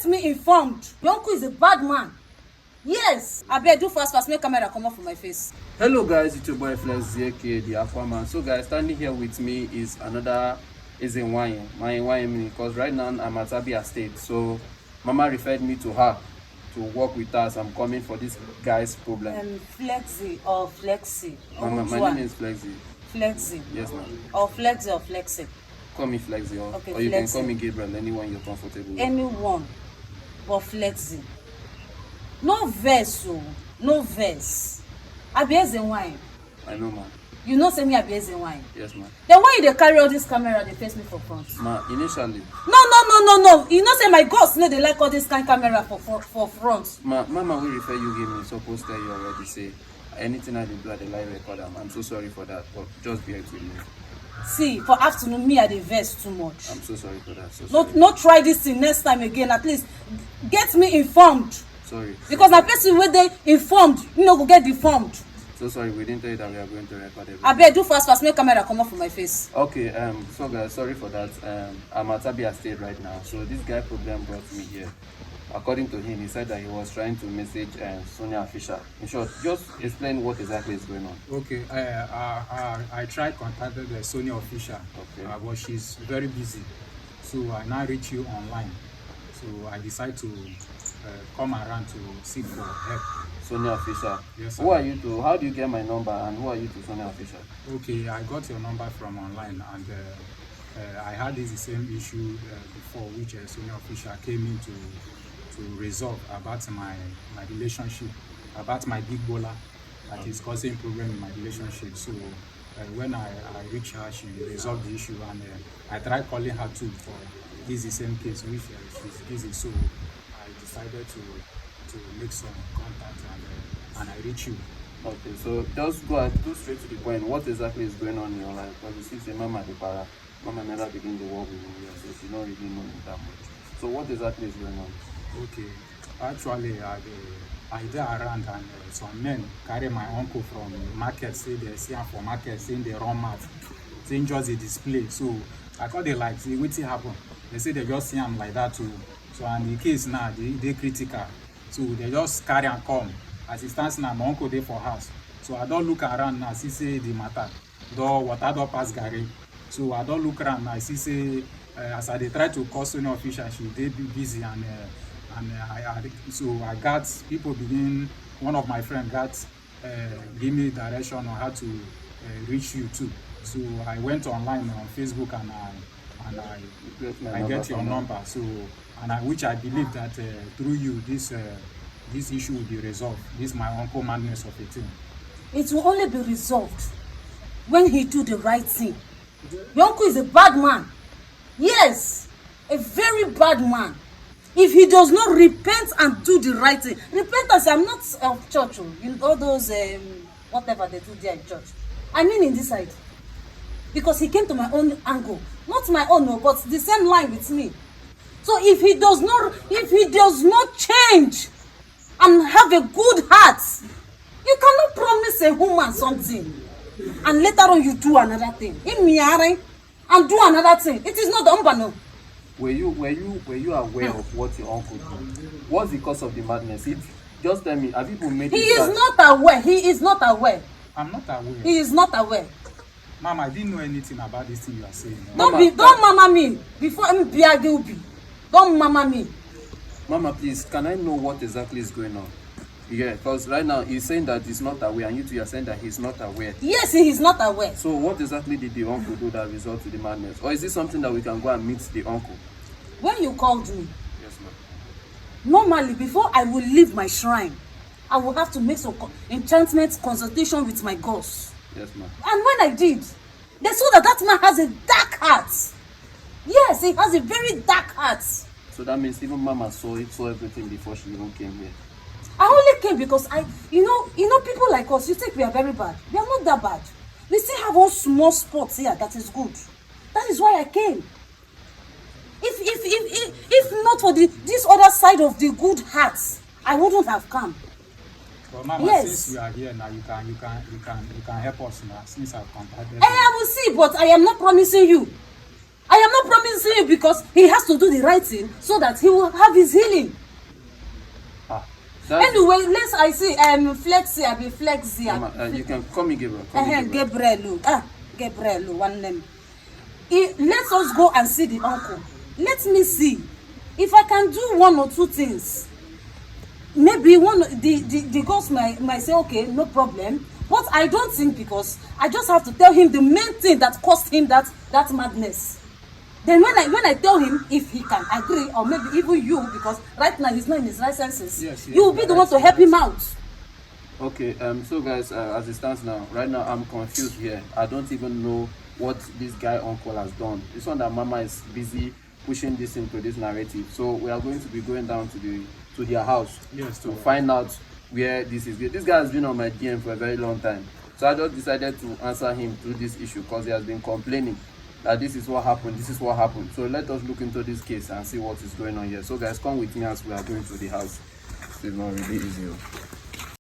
Get me informed. Your uncle is a bad man. Yes. I beg, do fast, make camera come off from my face. Hello guys, it's your boy Flex aka the Aquaman. So guys, standing here with me is another wine because right now I'm at Abia State. So Mama referred me to her to work with us. I'm coming for this guy's problem. Flexi. Mama, my name is Flexi. Flexi. Yes, ma'am. Or Flexi. Call me Flexi, okay, or you Flexi. can call me Gabriel, anyone you're comfortable with. Anyone but Flexi. No verse, oh. No verse. Abia wine. I know, ma'am. You know say me Abia wine. Yes, ma'am. Then why you dey carry all this camera, they face me for front? Ma, initially. No. You know say my ghost no dey like all this kind camera for front. Mama, we refer you give me supposed to you already say anything I did do at the live recorder. I'm so sorry for that, but just be with me. See, for afternoon, me I dey vex too much. I'm so sorry for that. So sorry. Not try this thing next time again. At least get me informed. Sorry. Because na person wey dey informed, you no go get deformed. So sorry, we didn't tell you that we are going to record everything. I beg, do fast, make camera come off from my face. Okay, so guys, sorry for that. I'm at Abia State right now. So this guy problem brought me here. According to him, he said that he was trying to message Sonia Fisher. In short, just explain what exactly is going on. Okay, I tried contacting the Sonia Fisher, okay. But she's very busy. So I now reach you online. So I decide to come around to seek for help. Sonia Fisher. Yes, sir. Who are you to? How do you get my number and who are you to Sonia Fisher? Okay, I got your number from online and I had this same issue before which Sonia Fisher came in to resolve about my relationship, about my big bowler that is causing problem in my relationship. So when I reached her, she resolved the issue and I tried calling her too for this same case which she's busy. So I decided to make some contact and I reach you. Okay, so just go straight to the point. What exactly is going on in your life? Because you see, say Mama the para, Mama never begin the work with you, so she don't really know that much. So what exactly is going on? Okay, actually I dey around and some men carry my uncle from market, say they see him for market, saying they run mouth, saying just a display. So I call they like, see wetin happen. They say they just see him like that too. So and the case now they critical. So they just carry and come. As it stands now, my uncle dey for house. So I don't look around now, see say the matter. Though water don't pass Gary. So I don't look around now, see say as I dey try to call Sonia Fisher, she dey busy and I got people begin. One of my friends got give me direction on how to reach you too. So I went online on Facebook and I get your number. So which I believe that through you this issue will be resolved. This is my uncle madness of a thing. It will only be resolved when he do the right thing. Your uncle is a bad man. Yes, a very bad man. If he does not repent and do the right thing, repentance, I'm not of church, you know, all those whatever they do there in church. I mean in this side. Because he came to my own angle. Not my own, no, but the same line with me. So if he does not change and have a good heart, you cannot promise a woman something and later on you do another thing. And do another thing. It is not umbano. Were you aware of what your uncle did? What's the cause of the madness? Just tell me, have people made He is not aware. He is not aware. I'm not aware. He is not aware. Mama, I didn't know anything about this thing you are saying. Don't mama me. Before I'm be. Don't mama me. Mama, please, can I know what exactly is going on? Yeah, because right now he's saying that he's not aware, and you two are saying that he's not aware. Yes, he is not aware. So what exactly did the uncle do that resulted to the madness? Or is this something that we can go and meet the uncle? When you called me, yes, ma'am. Normally, before I will leave my shrine, I will have to make some enchantment consultation with my gods. Yes, ma'am. And when I did, they saw that man has a dark heart. Yes, he has a very dark heart. So that means even Mama saw everything before she even came here. I only came because you know, people like us, you think we are very bad. We are not that bad. We still have one small spot here that is good. That is why I came. If not for this other side of the good hearts, I wouldn't have come. But Mama, yes. Since you are here now, you can help us now. Since I've contacted you. I will see, but I am not promising you. I am not promising you because he has to do the right thing so that he will have his healing. Anyway, let's I see Flexi, I be Flexi. Mama, you can call me Gabriel. Gabriel, one name. Let us go and see the uncle. Let me see if I can do one or two things. Maybe the ghost might say, okay, no problem. But I don't think, because I just have to tell him the main thing that caused him that madness. Then when I tell him, if he can agree, or maybe even you, because right now he's not in his right senses, yes, you will be the one to help him out. Okay, so guys, as it stands now, right now I'm confused here. I don't even know what this guy uncle has done. This one that Mama is busy pushing this into this narrative. So we are going to be going down to their house, yes, to find out where this is. This guy has been on my DM for a very long time. So I just decided to answer him through this issue because he has been complaining that this is what happened, this is what happened. So let us look into this case and see what is going on here. So guys, come with me as we are going to the house. It's not really easy.